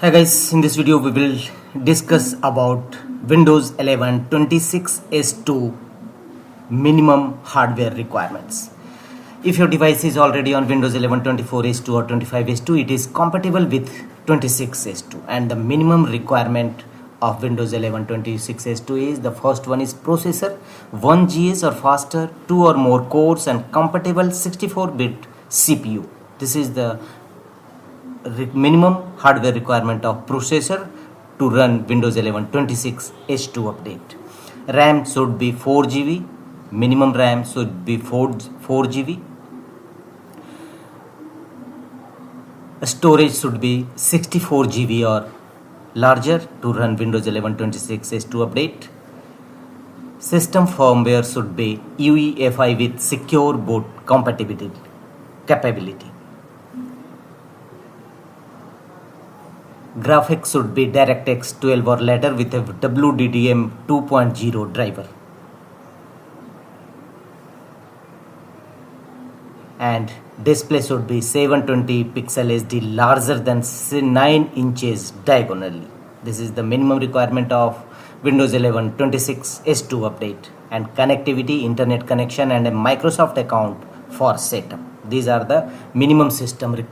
Hi guys, in this video we will discuss about Windows 11 26S2 minimum hardware requirements. If your device is already on Windows 11 24S2 or 25S2, it is compatible with 26S2, and the minimum requirement of Windows 11 26S2 is: the first one is processor 1 GS or faster, 2 or more cores, and compatible 64-bit CPU. This is the minimum hardware requirement of processor to run Windows 11 26H2 update. RAM should be 4 GB. Minimum RAM should be 4 GB. Storage should be 64 GB or larger to run Windows 11 26H2 update. System firmware should be UEFI with secure boot compatibility capability. Graphics should be DirectX 12 or later with a WDDM 2.0 driver. And display should be 720 pixel HD larger than 9 inches diagonally. This is the minimum requirement of Windows 11 26S2 update. And connectivity, internet connection, and a Microsoft account for setup. These are the minimum system requirements.